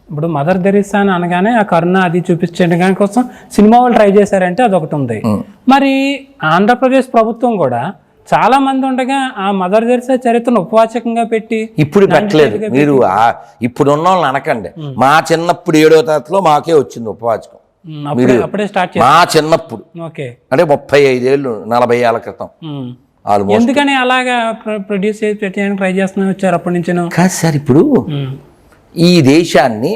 ఇప్పుడు mother Teresa అని అనగానే ఆ కరుణ అది చూపించడం కోసం సినిమా వాళ్ళు ట్రై చేశారంటే అదొకటి ఉంది. మరి ఆంధ్రప్రదేశ్ ప్రభుత్వం కూడా చాలా మంది ఉండగా ఆ మదర్ తెరీసా చరిత్రను ఉపవాచకంగా పెట్టి ఇప్పుడు పెట్టలేదు. మీరు ఇప్పుడు ఉన్న వాళ్ళని అనకండి. మా చిన్నప్పుడు 7వ తరగతిలో మాకే వచ్చింది ఉపవాచకం. అప్పుడే స్టార్ట్ మా చిన్నప్పుడు అంటే 35 ఏళ్ళు 40 ఏళ్ల క్రితం. ఎందుకని అలాగా ప్రొడ్యూస్ చేసి పెట్టడానికి ట్రై చేస్తున్నా వచ్చారు అప్పటి నుంచి? కాదు సార్, ఇప్పుడు ఈ దేశాన్ని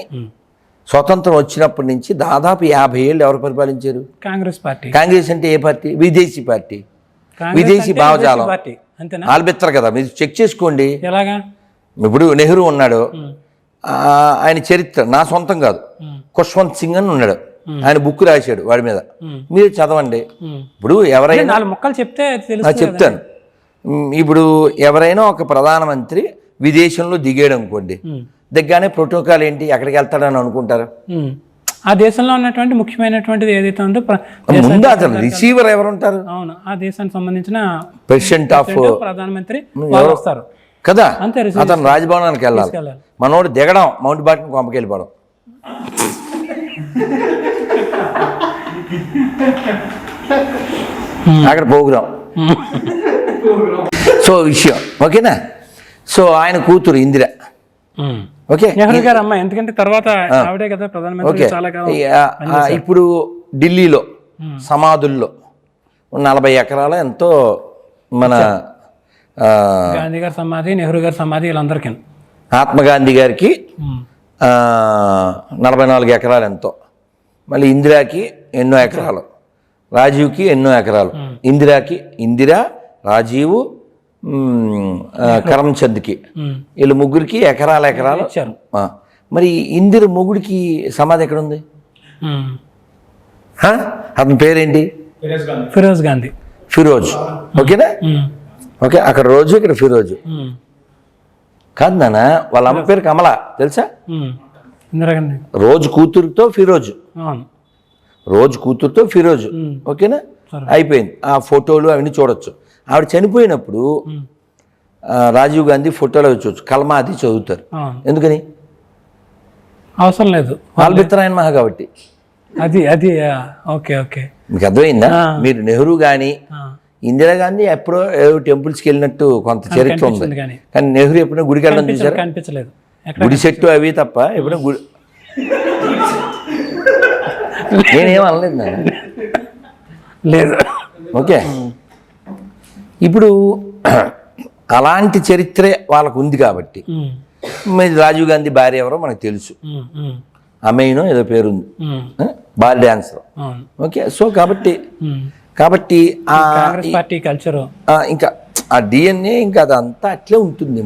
స్వతంత్రం వచ్చినప్పటి నుంచి దాదాపు 50 ఏళ్ళు ఎవరు పరిపాలించారు? కాంగ్రెస్ పార్టీ. కాంగ్రెస్ అంటే ఏ పార్టీ? విదేశీ పార్టీ, విదేశీ భావజాలం. ఆల్బెత్తరు కదా, మీరు చెక్ చేసుకోండి. ఎలాగా? ఇప్పుడు నెహ్రూ ఉన్నాడు, ఆయన చరిత్ర నా సొంతం కాదు, ఖుష్వంత్ సింగ్ అని ఉన్నాడు, ఆయన బుక్ రాశాడు వాడి మీద, మీరు చదవండి. ఇప్పుడు ఎవరైనా 4 ముక్కలు చెప్తే చెప్తాను. ఇప్పుడు ఎవరైనా ఒక ప్రధానమంత్రి విదేశంలో దిగాడు అనుకోండి, దిగ్గానే ప్రోటోకాల్ ఏంటి, ఎక్కడికి వెళ్తాడని అనుకుంటారు? ఆ దేశంలో ఉన్నటువంటి ముఖ్యమైనటువంటిది ఏదైతే ఉందో ముందు అతను రిసీవర్ ఎవరు ఉంటారు? అవును, ఆ దేశానికి సంబంధించిన ప్రెసిడెంట్ ఆఫ్ ప్రధానమంత్రి వస్తారు కదా. అతను రాజ్భవనానికి వెళ్ళాలి. మనోడు దిగడం మౌంట్ బాటన్ కొంపకి వెళ్ళిపోవడం. అక్కడ ప్రోగ్రాం. సో విషయం ఓకేనా. సో ఆయన కూతురు ఇందిర. ఓకే, నెహ్రూ గారు అమ్మాయి. ఎందుకంటే తర్వాత ఆవిడే కదా ప్రధానమంత్రి. ఇప్పుడు ఢిల్లీలో సమాధుల్లో 40 ఎకరాల ఎంతో మన గాంధీ గారి సమాధి, నెహ్రూ గారి సమాధి, వీళ్ళందరికీ. మహాత్మాగాంధీ గారికి 44 ఎకరాలు ఎంతో, మళ్ళీ ఇందిరాకి ఎన్నో ఎకరాలు, రాజీవ్కి ఎన్నో ఎకరాలు. ఇందిరా, రాజీవ్, కరమ్చంద్కి, వీళ్ళు ముగ్గురికి ఎకరాలు ఇచ్చారు. మరి ఇందిర మొగుడికి సమాధి ఎక్కడ ఉంది? అతని పేరేంటి? ఫిరోజ్. ఓకేనా. ఓకే, అక్కడ రోజు, ఇక్కడ ఫిరోజు కాదు నాన్న. వాళ్ళ అమ్మ పేరు కమల, తెలుసా? రోజు కూతురుతో ఫిరోజు. ఓకేనా, అయిపోయింది. ఆ ఫోటోలు అవన్నీ చూడొచ్చు. ఆవిడ చనిపోయినప్పుడు రాజీవ్ గాంధీ ఫోటోలో చూడొచ్చు, కల్మా అది చదువుతారు. ఎందుకని? అవసరం లేదు, ఆల్బెత్తరాయన మహా కాబట్టి. అది ఓకే ఓకే, మీకు అర్థమైందా? మీరు నెహ్రూ కానీ ఇందిరాగాంధీ ఎప్పుడో ఏదో టెంపుల్స్కి వెళ్ళినట్టు కొంత చరిత్ర ఉంది, కానీ నెహ్రూ ఎప్పుడో గుడికి వెళ్ళడం చూసారు? కనిపించలేదు. గుడి చెట్టు అవి తప్ప ఎప్పుడో గుడి. నేనేం అనలేదు లేదు. ఓకే, ఇప్పుడు అలాంటి చరిత్రే వాళ్ళకు ఉంది కాబట్టి. మరి రాజీవ్ గాంధీ భార్య ఎవరో మనకు తెలుసు, అమెయినో ఏదో పేరుంది, బాల్ డాన్సర్. ఓకే, సో కాబట్టి పార్టీ కల్చర్ ఇంకా ఆ డిఎన్ఏ ఇంకా అదంతా అట్లే ఉంటుంది.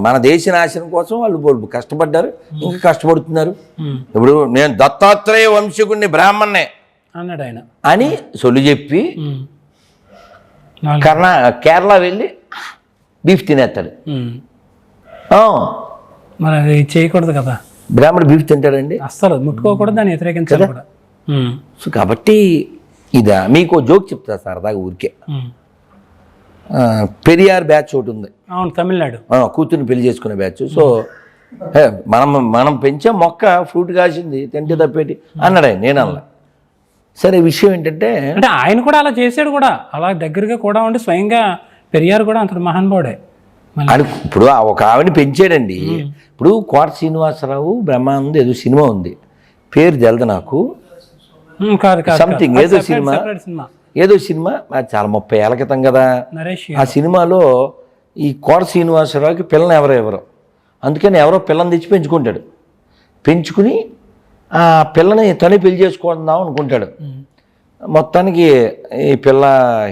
మన దేశ నాశనం కోసం వాళ్ళు కష్టపడ్డారు, ఇంకా కష్టపడుతున్నారు. ఇప్పుడు నేను దత్తాత్రేయ వంశకుడిని, బ్రాహ్మణ్ణే అన్నాడు ఆయన అని సొల్లు చెప్పి కేరళ వెళ్ళి బీఫ్ తినేస్తాడు. మరి అది చేయకూడదు కదా. బ్రాహ్మణ బీఫ్ తింటాడండి, అస్సలు ముట్టుకోకూడదు, దాన్ని వ్యతిరేకించాలి కూడా. సో కాబట్టి ఇదా మీకు జోక్ చెప్తా సరదాగా ఊరికే. పెరియార్ బ్యాచ్ ఒకటి ఉంది, అవును, తమిళనాడు. కూతుర్ని పెళ్లి చేసుకునే బ్యాచ్. సో మనం పెంచే మొక్క ఫ్రూట్ కాసింది, తింటే తప్పేటి అన్నాడు ఆయన. నేను అలా. సరే, విషయం ఏంటంటే అంటే ఆయన కూడా అలా చేశాడు కూడా, అలా దగ్గరగా కూడా ఉండి స్వయంగా పెరియార్ కూడా అంత మహానుభావుడే. ఇప్పుడు ఒక ఆవిడని పెంచాడండి. ఇప్పుడు కోట శ్రీనివాసరావు బ్రహ్మానంద్ ఏదో సినిమా ఉంది, పేరు తెలదు నాకు, సంథింగ్ ఏదో సినిమా చాలా 30 ఏళ్ల క్రితం కదా. ఆ సినిమాలో ఈ కోట శ్రీనివాసరావుకి పిల్లని ఎవరో, అందుకని ఎవరో పిల్లని తెచ్చి పెంచుకుంటాడు. పెంచుకుని ఆ పిల్లని తనే పెళ్లి చేసుకుందాం అనుకుంటాడు. మొత్తానికి ఈ పిల్ల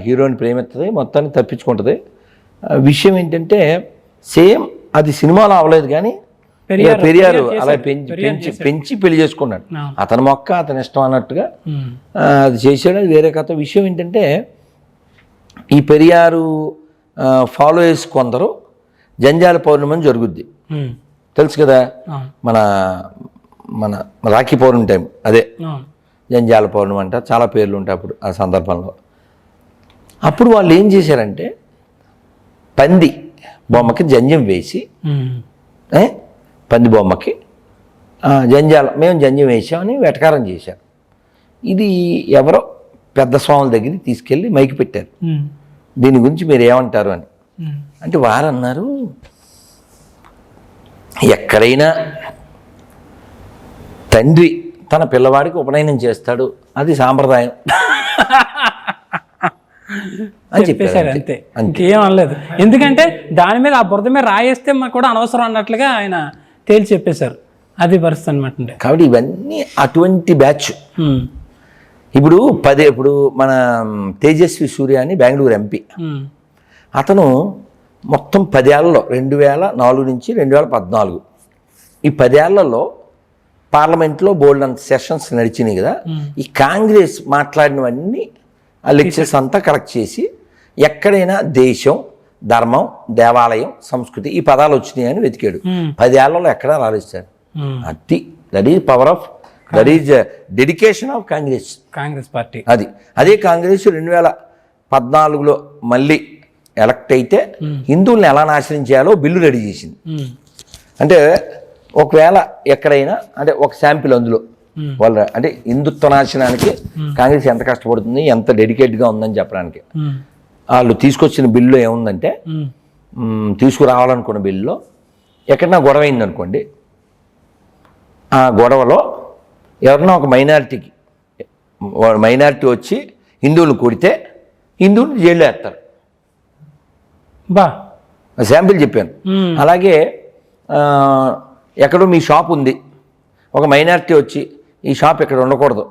హీరోని ప్రేమిస్తుంది, మొత్తానికి తప్పించుకుంటుంది. విషయం ఏంటంటే సేమ్ అది సినిమాలో అవ్వలేదు, కానీ పెరియారు అలా పెంచి పెళ్లి చేసుకున్నాడు. అతని మొక్క అతని ఇష్టం అన్నట్టుగా అది చేశాడు. అది వేరే కథ. విషయం ఏంటంటే ఈ పెరియారు ఫాలోయర్స్ కొందరు జంజాల పౌర్ణమి జరుగుద్ది, తెలుసు కదా. మన మన రాఖీ పౌర్ణమి టైం, అదే జంజాల పౌర్ణమి అంట, చాలా పేర్లు ఉంటాయి అప్పుడు ఆ సందర్భంలో. అప్పుడు వాళ్ళు ఏం చేశారంటే పంది బొమ్మకి జంజం వేసి, పంది బొమ్మకి జంజాలం, మేము జంజం వేసామని వెటకారం చేశారు. ఇది ఎవరో పెద్ద స్వాముల దగ్గరికి తీసుకెళ్ళి మైకి పెట్టారు, దీని గురించి మీరు ఏమంటారు అని. అంటే వారు అన్నారు, ఎక్కడైనా తండ్రి తన పిల్లవాడికి ఉపనయనం చేస్తాడు, అది సాంప్రదాయం అని చెప్పేశారు. అంతే, ఇంకేం అనలేదు. ఎందుకంటే దాని మీద ఆ బురద మీద రాయేస్తే మాకు కూడా అనవసరం అన్నట్లుగా ఆయన తేల్చి చెప్పేశారు. అది పరిస్థితి అనమాట. కాబట్టి ఇవన్నీ అటువంటి బ్యాచ్. ఇప్పుడు ఇప్పుడు మన తేజస్వి సూర్య అని బెంగళూరు ఎంపీ, అతను మొత్తం 10 ఏళ్లలో 2004 నుంచి 2014 ఈ 10 ఏళ్లలో పార్లమెంట్లో బోల్డ్ అంత సెషన్స్ నడిచినాయి కదా. ఈ కాంగ్రెస్ మాట్లాడినవన్నీ ఆ లెక్చర్స్ అంతా కరెక్ట్ చేసి ఎక్కడైనా దేశం, ధర్మం, దేవాలయం, సంస్కృతి ఈ పదాలు వచ్చినాయి అని వెతికాడు. 10 ఏళ్లలో ఎక్కడా రాలేదు sir. That is power of, that is dedication of Congress party. అదే కాంగ్రెస్ 2014లో మళ్ళీ ఎలక్ట్ అయితే హిందువుల్ని ఎలా నాశనం చేయాలో బిల్లు రెడీ చేసింది. అంటే ఒకవేళ ఎక్కడైనా అంటే ఒక శాంపిల్ అందులో వాళ్ళ అంటే హిందుత్వ నాశనానికి కాంగ్రెస్ ఎంత కష్టపడుతుంది, ఎంత డెడికేట్గా ఉందని చెప్పడానికి వాళ్ళు తీసుకొచ్చిన బిల్లు ఏముందంటే, తీసుకురావాలనుకున్న బిల్లులో ఎక్కడన్నా గొడవ అయిందనుకోండి, ఆ గొడవలో ఎవరన్నా ఒక మైనారిటీ వచ్చి హిందువులు కొడితే హిందువులు జైల్లో వేస్తారు. శాంపిల్ చెప్పాను. అలాగే ఎక్కడో మీ షాప్ ఉంది, ఒక మైనారిటీ వచ్చి ఈ షాప్ ఇక్కడ ఉండకూడదు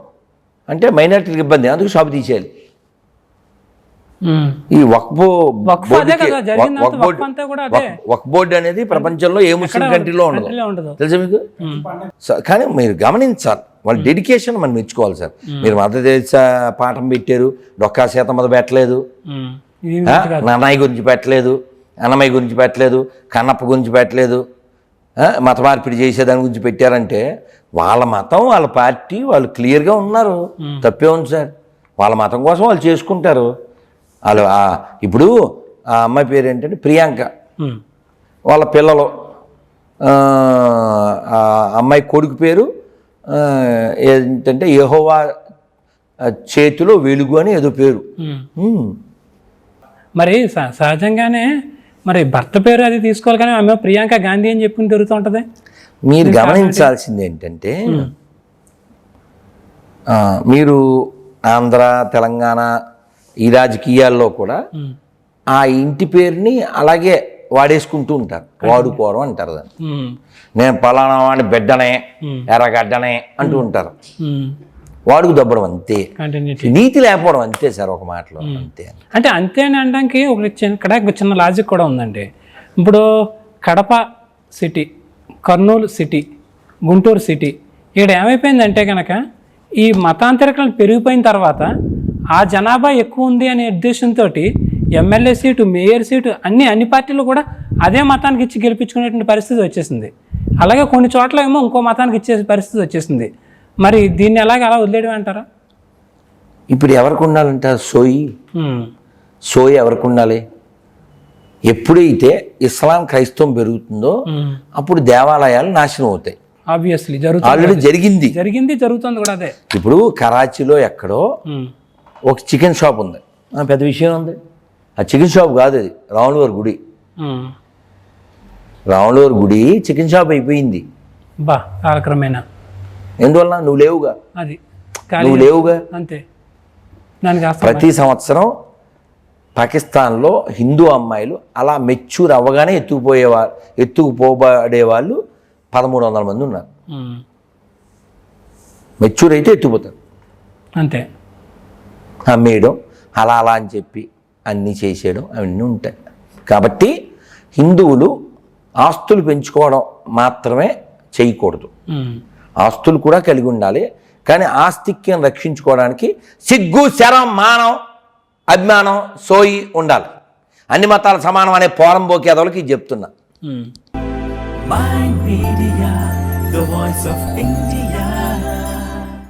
అంటే మైనారిటీకి ఇబ్బంది, అందుకు షాప్ తీసేయాలి. ఈ వక్ఫ్ బోర్డు అనేది ప్రపంచంలో ఏ ముస్లిం కంట్రీలో ఉండదు, తెలుసా మీకు? కానీ మీరు గమనించాలి, వాళ్ళ డెడికేషన్ మనం మెచ్చుకోవాలి సార్. మీరు మధ్యదేశ పాఠం పెట్టారు, డొక్కా సీతమ్మద పెట్టలేదు, నన్నయ్య గురించి పెట్టలేదు, అన్నమయ్య గురించి పెట్టలేదు, కన్నప్ప గురించి పెట్టలేదు, మత మార్పిడి చేసేదాని గురించి పెట్టారంటే వాళ్ళ మతం, వాళ్ళ పార్టీ, వాళ్ళు క్లియర్గా ఉన్నారు. తప్పే ఉంది సార్. వాళ్ళ మతం కోసం వాళ్ళు చేసుకుంటారు. వాళ్ళు ఇప్పుడు ఆ అమ్మాయి పేరు ఏంటంటే ప్రియాంక, వాళ్ళ పిల్లలు, ఆ అమ్మాయి కొడుకు పేరు ఏంటంటే యెహోవా చేతిలో వెలుగు అని ఏదో పేరు. మరి సహజంగానే మరి భర్త పేరు అది తీసుకోవాలి, కానీ ఆమె ప్రియాంక గాంధీ అని చెప్పుకుని తిరుగుతూ ఉంటుంది. మీరు గమనించాల్సింది ఏంటంటే, మీరు ఆంధ్ర, తెలంగాణ ఈ రాజకీయాల్లో కూడా ఆ ఇంటి పేరుని అలాగే వాడేసుకుంటూ ఉంటారు. వాడుకోవడం అంటారు దాన్ని. నేను పలానా వాడిని బిడ్డనే, ఎర్రగడ్డనే అంటూ ఉంటారు. వాడుకు దబ్బడం అంతే, నీతి లేకపోవడం అంతే సార్, ఒక మాటలో అంతే. అంటే అంతే అని అనడానికి ఇక్కడ చిన్న లాజిక్ కూడా ఉందండి. ఇప్పుడు Kadapa city, Kurnool city, Guntur city, ఇక్కడ ఏమైపోయిందంటే కనుక ఈ మతాంతరికలు పెరిగిపోయిన తర్వాత ఆ జనాభా ఎక్కువ ఉంది అనే ఉద్దేశంతో ఎమ్మెల్యే సీటు, మేయర్ సీటు అన్ని పార్టీలు కూడా అదే మతానికి ఇచ్చి గెలిపించుకునేటువంటి పరిస్థితి వచ్చేసింది. అలాగే కొన్ని చోట్ల ఏమో ఇంకో మతానికి ఇచ్చే పరిస్థితి వచ్చేసింది. మరి దీన్ని అలా వదిలేయడం అంటారా? ఇప్పుడు ఎవరికి ఉండాలంటారు? సోయి ఎవరికి ఉండాలి? ఎప్పుడైతే ఇస్లాం, క్రైస్తవం పెరుగుతుందో అప్పుడు దేవాలయాలు నాశనం అవుతాయి. ఆబ్వియస్లీ ఆల్రెడీ జరుగుతుంది కూడా అదే. ఇప్పుడు కరాచీలో ఎక్కడో ఒక చికెన్ షాప్ ఉంది, పెద్ద విషయం ఉంది. ఆ చికెన్ షాప్ కాదు, అది రాములవారి గుడి. రాములవారి గుడి చికెన్ షాప్ అయిపోయింది కాలక్రమేణా. ఎందువల్ల? నువ్వు లేవుగా. అంతే. ప్రతి సంవత్సరం పాకిస్తాన్లో హిందూ అమ్మాయిలు అలా మెచ్యూర్ అవ్వగానే ఎత్తుకుపోబడే వాళ్ళు 1300 మంది ఉన్నారు. మెచ్యూర్ అయితే ఎత్తుకుపోతారు అంతే. అమ్మేయడం అలా అని చెప్పి అన్నీ చేసేయడం అవన్నీ ఉంటాయి. కాబట్టి హిందువులు ఆస్తులు పెంచుకోవడం మాత్రమే చేయకూడదు, ఆస్తులు కూడా కలిగి ఉండాలి. కానీ ఆస్తిక్యం రక్షించుకోవడానికి సిగ్గు, శరం, మానం, అభిమానం, సోయి ఉండాలి. అన్ని మతాలు సమానం అనే పోరంబోకి అదవులకి చెప్తున్నా. Mind Media, the voice of India.